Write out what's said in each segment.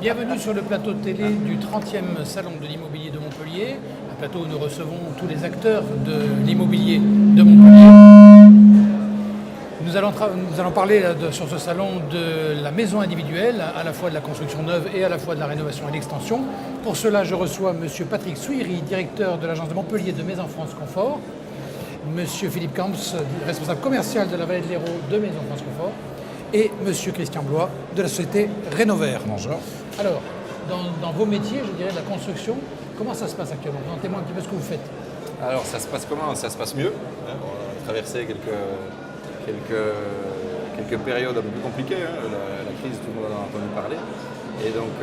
Bienvenue sur le plateau de télé du 30e Salon de l'immobilier de Montpellier, un plateau où nous recevons tous les acteurs de l'immobilier de Montpellier. Nous allons parler sur ce salon de la maison individuelle, à la fois de la construction neuve et à la fois de la rénovation et l'extension. Pour cela, je reçois M. Patrick Souiri, directeur de l'agence de Montpellier de Maison France Confort, M. Philippe Camps, responsable commercial de la Vallée de l'Hérault de Maison France Confort, et M. Christian Blois de la société Rénover. Bonjour. Alors, dans vos métiers, je dirais de la construction, comment ça se passe actuellement? Présentez-moi un petit peu ce que vous faites. Alors, ça se passe comment? Ça se passe mieux. On a traversé quelques périodes un peu plus compliquées. La crise, tout le monde en a entendu parler. Et donc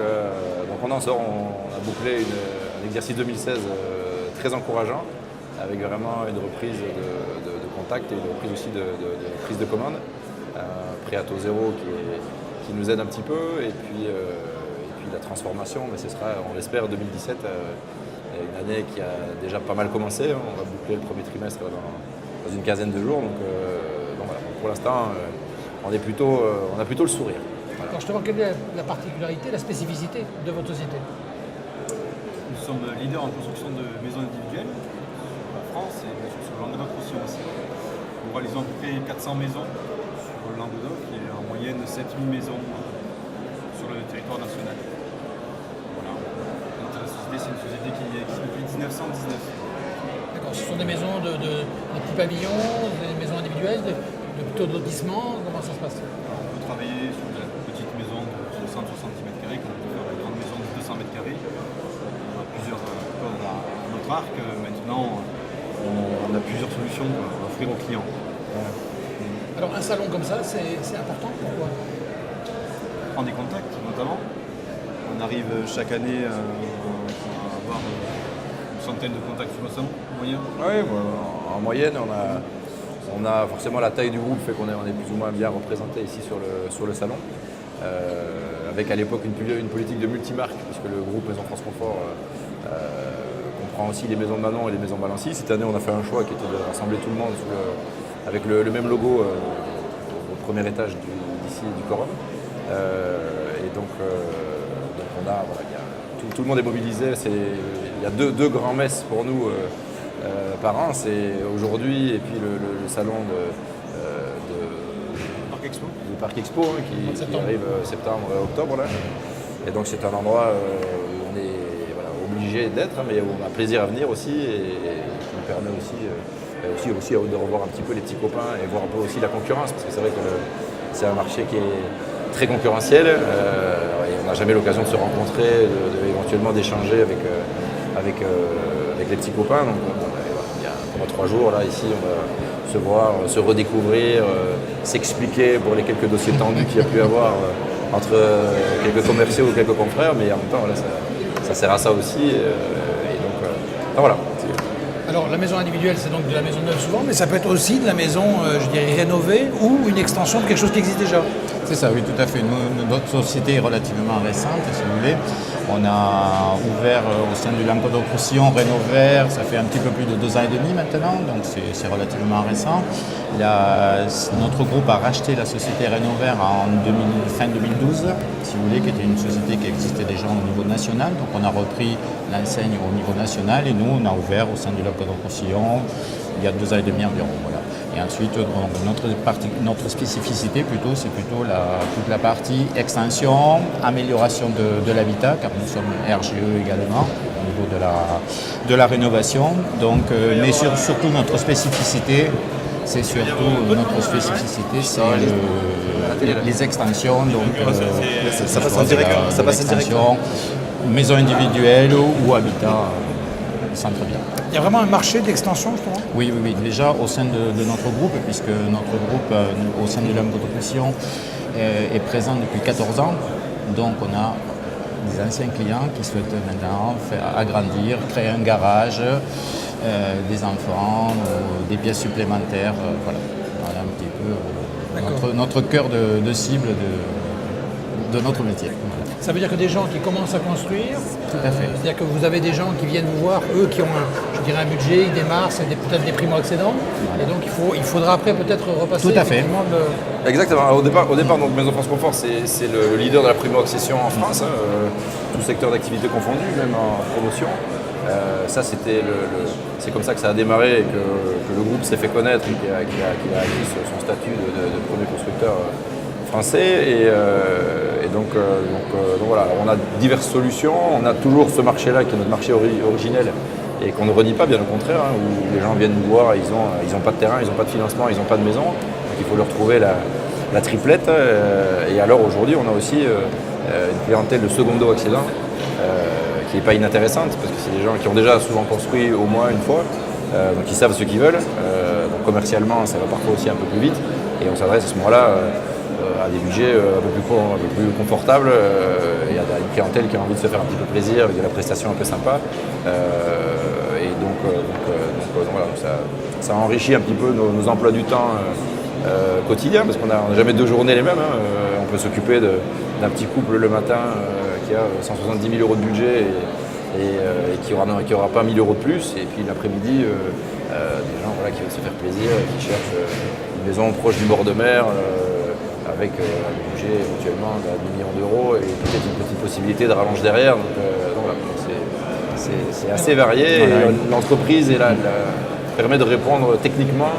on en sort. On a bouclé un exercice 2016 très encourageant, avec vraiment une reprise de contact et une reprise aussi de prise de commande. Prêt à taux zéro qui nous aide un petit peu, et puis la transformation, mais ce sera, on l'espère, 2017, une année qui a déjà pas mal commencé. On va boucler le premier trimestre dans une quinzaine de jours, donc voilà. Pour l'instant, on a plutôt le sourire. Voilà. Alors justement, quelle est la particularité, la spécificité de votre société? Nous sommes leaders en construction de maisons individuelles en France et sur le Languedoc-Roussillon aussi. Nous réalisons à peu près 400 maisons sur le Languedoc et en moyenne 7000 maisons sur le territoire national. Voilà. Notre société, c'est une société qui existe depuis 1919. D'accord, ce sont des maisons de petits pavillons, des maisons individuelles, plutôt de lotissement, comment ça se passe? Alors, on peut travailler sur de la petite maison de 60-70 mètres carrés, comme on peut faire une grande maison de 200 mètres carrés. On a plusieurs cordes à notre arc. Maintenant, on a plusieurs solutions à offrir aux clients. Alors un salon comme ça, c'est important, pourquoi? On prend des contacts notamment. On arrive chaque année à avoir une centaine de contacts sur le salon, en moyenne. Oui, en moyenne, on a forcément la taille du groupe, fait qu'on est plus ou moins bien représenté ici sur le salon. Avec à l'époque une politique de multimarque, puisque le groupe Maison France Confort comprend aussi les maisons de Manon et les maisons Balancy. Cette année, on a fait un choix qui était de rassembler tout le monde avec le même logo au premier étage d'ici du Corum. Et donc on a, voilà, tout le monde est mobilisé. Il y a deux grands messes pour nous par an. C'est aujourd'hui et puis le salon du Parc Expo qui arrive septembre-octobre. Et donc c'est un endroit où on est obligé d'être, mais où on a plaisir à venir aussi, et qui nous permet aussi de revoir un petit peu les petits copains et voir un peu aussi la concurrence, parce que c'est vrai que c'est un marché qui est très concurrentiel, et on n'a jamais l'occasion de se rencontrer, éventuellement d'échanger avec les petits copains. Donc il y a pendant 3 jours là ici, on va se voir, se redécouvrir, s'expliquer pour les quelques dossiers tendus qu'il y a pu avoir entre quelques commerciaux ou quelques confrères, mais en même temps voilà, ça sert à ça aussi, et donc voilà. Alors la maison individuelle, c'est donc de la maison neuve souvent, mais ça peut être aussi de la maison, je dirais, rénovée ou une extension de quelque chose qui existe déjà. C'est ça, oui, tout à fait. Notre société est relativement récente, si vous voulez. On a ouvert au sein du Languedoc-Roussillon Rénover, ça fait un petit peu plus de 2 ans et demi maintenant, donc c'est relativement récent. Notre groupe a racheté la société Rénover fin 2012, si vous voulez, qui était une société qui existait déjà au niveau national. Donc on a repris l'enseigne au niveau national et nous, on a ouvert au sein du Languedoc-Roussillon il y a 2 ans et demi environ. Voilà. Et ensuite, notre spécificité plutôt, c'est plutôt toute la partie extension, amélioration de l'habitat, car nous sommes RGE également au niveau de la rénovation. Donc, mais surtout notre spécificité, c'est les extensions. Donc, ça passe en direct. Maison individuelle ou habitat centre-ville. Il y a vraiment un marché d'extension, justement? Oui. Déjà au sein de notre groupe, puisque notre groupe au sein de Languedoc-Roussillon est présent depuis 14 ans. Donc on a des anciens clients qui souhaitent maintenant agrandir, créer un garage, des enfants, des pièces supplémentaires. Voilà un petit peu notre cœur de cible de notre métier. Voilà. Ça veut dire que des gens qui commencent à construire, Tout à fait. c'est-à-dire que vous avez des gens qui viennent vous voir, eux qui ont un budget, ils démarrent, c'est peut-être des primo-accédants, et donc il faudra après peut-être repasser. Tout à fait. effectivement, Exactement. Au départ donc, Maison France Confort, c'est le leader de la primo-accession en France, tout secteur d'activité confondu, même en promotion. Ça, c'est comme ça que ça a démarré et que le groupe s'est fait connaître et qu'il a acquis son statut de premier constructeur français. Et donc voilà, on a diverses solutions. On a toujours ce marché-là qui est notre marché originel et qu'on ne renie pas, bien au contraire, où les gens viennent nous voir, ils n'ont pas de terrain, ils n'ont pas de financement, ils n'ont pas de maison. Donc il faut leur trouver la triplette. Et alors aujourd'hui, on a aussi une clientèle de secondo-accédants qui n'est pas inintéressante, parce que c'est des gens qui ont déjà souvent construit au moins une fois, donc ils savent ce qu'ils veulent. Donc commercialement, ça va parfois aussi un peu plus vite. Et on s'adresse à ce moment-là à des budgets un peu plus confortables. Il y a une clientèle qui a envie de se faire un petit peu plaisir avec de la prestation un peu sympa. Et donc voilà, ça enrichit un petit peu nos emplois du temps quotidiens, parce qu'on n'a jamais 2 journées les mêmes. On peut s'occuper d'un petit couple le matin qui a 170 000 euros de budget et qui n'aura pas 1 000 euros de plus. Et puis l'après-midi, des gens qui veulent se faire plaisir, qui cherchent une maison proche du bord de mer, avec un budget éventuellement de 1 million d'euros et peut-être une petite possibilité de rallonge derrière. Donc voilà, c'est assez varié. Voilà. Et l'entreprise permet de répondre techniquement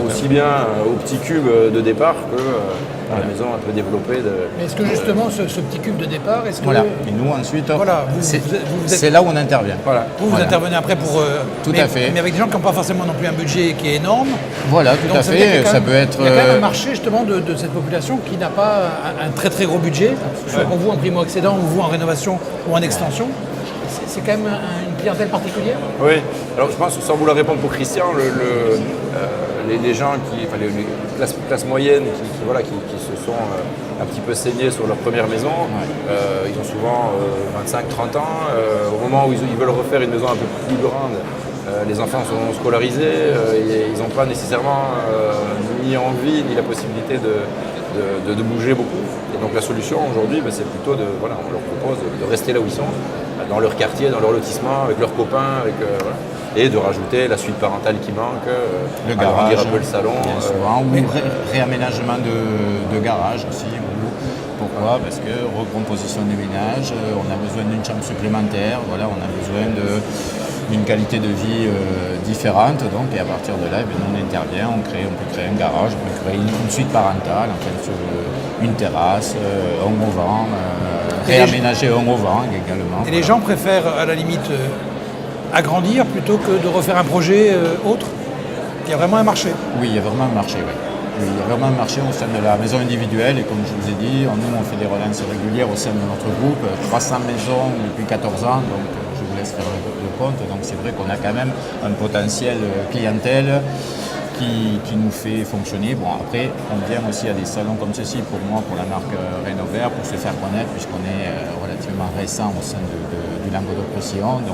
aussi bien au petit cube de départ que à la maison un peu développée. Mais est-ce que justement ce petit cube de départ, est-ce que Voilà. Et nous ensuite, Voilà, c'est là où on intervient. Voilà. vous Voilà. intervenez après pour Tout mais, à fait. mais avec des gens qui n'ont pas forcément non plus un budget qui est énorme. Voilà, tout Donc, à ça veut dire qu'il y fait. a quand Ça même- peut être. Il y a quand même un marché justement de cette population qui n'a pas un très très gros budget, soit pour vous en primo-accédant ou vous en rénovation ou en extension. C'est quand même une clientèle particulière. Oui, alors je pense, sans vouloir répondre pour Christian, les gens les classes moyennes qui se sont un petit peu saignés sur leur première maison, ils ont souvent 25-30 ans. Au moment où ils veulent refaire une maison un peu plus grande, les enfants sont scolarisés, et ils n'ont pas nécessairement ni envie ni la possibilité de bouger beaucoup. Et donc la solution aujourd'hui, c'est plutôt on leur propose de rester là où ils sont, dans leur quartier, dans leur lotissement, avec leurs copains, et de rajouter la suite parentale qui manque, Le agrandir garage, un peu le salon. bien souvent, ou réaménagement de garage aussi. Pourquoi? Parce que recomposition des ménages, on a besoin d'une chambre supplémentaire, voilà, on a besoin d'une qualité de vie différente. Donc, et à partir de là, nous, on intervient, on peut créer un garage, on peut créer une suite parentale, une terrasse, un auvent, réaménager un auvent également. Et les gens préfèrent à la limite agrandir plutôt que de refaire un projet autre. Il y a vraiment un marché. Oui, il y a vraiment un marché, oui. Oui, il y a vraiment un marché au sein de la maison individuelle et comme je vous ai dit, nous on fait des relances régulières au sein de notre groupe, 300 maisons depuis 14 ans, donc je vous laisse faire le compte. Donc c'est vrai qu'on a quand même un potentiel clientèle qui nous fait fonctionner. Bon, après, on vient aussi à des salons comme ceci, pour moi, pour la marque Rénover, pour se faire connaître, puisqu'on est relativement récent au sein du Languedoc-Roussillon.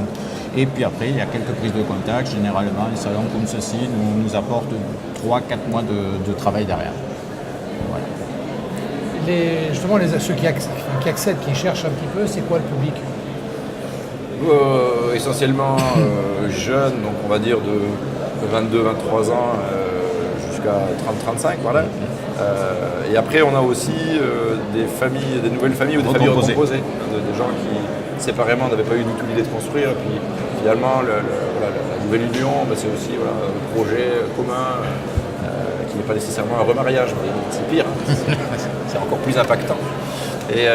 Et puis après, il y a quelques prises de contact. Généralement, un salon comme ceci nous apporte 3-4 mois de travail derrière. Voilà. Justement, ceux qui accèdent, qui cherchent un petit peu, c'est quoi le public? Essentiellement jeunes, donc on va dire de 22-23 ans jusqu'à 30-35, voilà. Et après, on a aussi des nouvelles familles ou des familles recomposées, des gens qui séparément n'avaient pas eu du tout l'idée de construire. Et puis finalement, la nouvelle union, c'est aussi un projet commun qui n'est pas nécessairement un remariage, mais c'est pire, c'est encore plus impactant. Et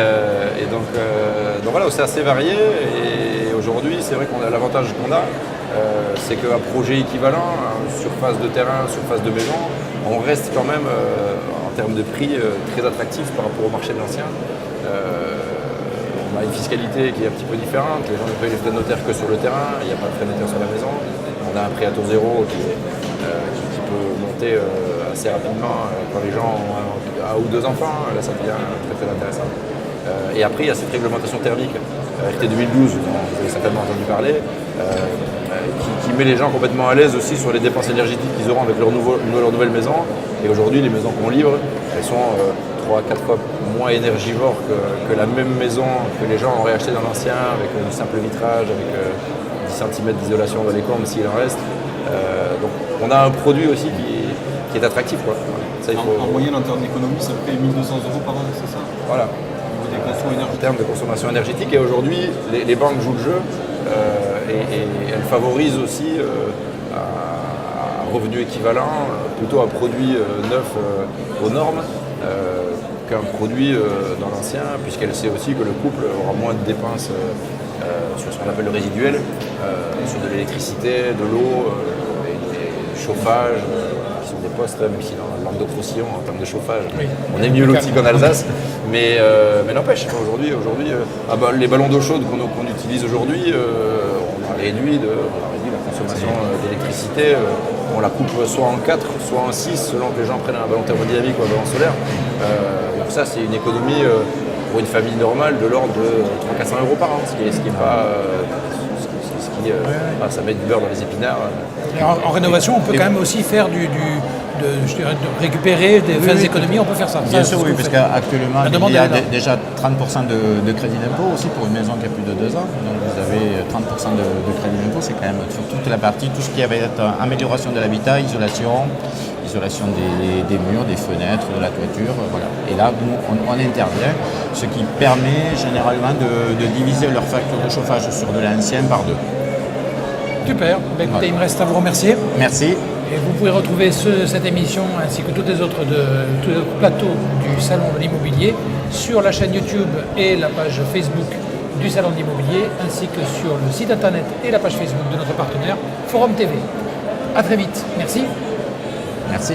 donc voilà, c'est assez varié. Et aujourd'hui, c'est vrai qu'on a l'avantage qu'on a, c'est qu'un projet équivalent, surface de terrain, surface de maison, on reste quand même en termes de prix très attractif par rapport au marché de l'ancien. On a une fiscalité qui est un petit peu différente, les gens ne payent les frais de notaire que sur le terrain, il n'y a pas de frais de notaire sur la maison. On a un prêt à taux zéro qui peut monter assez rapidement quand les gens ont 1 ou 2 enfants, là ça devient très très intéressant. Et après, il y a cette réglementation thermique, RT 2012, dont vous avez certainement entendu parler, qui met les gens complètement à l'aise aussi sur les dépenses énergétiques qu'ils auront avec leur nouvelle maison. Et aujourd'hui, les maisons qu'on livre, elles sont 3-4 fois moins énergivores que la même maison que les gens auraient acheté dans l'ancien, avec du simple vitrage, avec 10 cm d'isolation dans les combles s'il en reste. Donc on a un produit aussi qui est attractif, quoi. Ça, En moyenne, en termes d'économie, ça fait 1 200 € par an, c'est ça? Voilà. Au niveau des consommations En énergétiques. termes de consommation énergétique, et aujourd'hui, les banques jouent le jeu et elles favorisent aussi un revenu équivalent, plutôt un produit neuf aux normes qu'un produit dans l'ancien, puisqu'elle sait aussi que le couple aura moins de dépenses sur ce qu'on appelle le résiduel, sur de l'électricité, de l'eau, et du chauffage, qui sont des postes, même si dans le Languedoc-Roussillon, en termes de chauffage, on est mieux loti qu'en Alsace, mais n'empêche, aujourd'hui les ballons d'eau chaude qu'on utilise aujourd'hui, on a réduit la consommation d'électricité, on la coupe soit en 4, soit en 6, selon que les gens prennent un ballon thermodynamique ou un ballon solaire. Donc ça, c'est une économie pour une famille normale de l'ordre de 300-400 € par an, ce qui est pas... ça met du beurre dans les épinards. Et en rénovation, on peut quand même aussi faire de récupérer des faibles économies, on peut faire ça. Bien Ça, sûr, c'est ce oui, que vous parce faites. qu'actuellement, La demande il y a est là. déjà 30% de crédit d'impôt aussi pour une maison qui a plus de 2 ans. Donc vous avez 30% de crédit d'impôt, c'est quand même sur toute la partie, tout ce qui va être amélioration de l'habitat, isolation des murs, des fenêtres, de la toiture, voilà. Et là, nous, on intervient, ce qui permet généralement de diviser leur facture de chauffage sur de l'ancien par 2. Super. Ben, écoutez, Voilà. il me reste à vous remercier. Merci. Et vous pouvez retrouver cette émission ainsi que tous les autres plateaux du Salon de l'Immobilier sur la chaîne YouTube et la page Facebook du Salon de l'Immobilier, ainsi que sur le site internet et la page Facebook de notre partenaire Forum TV. À très vite. Merci. Merci.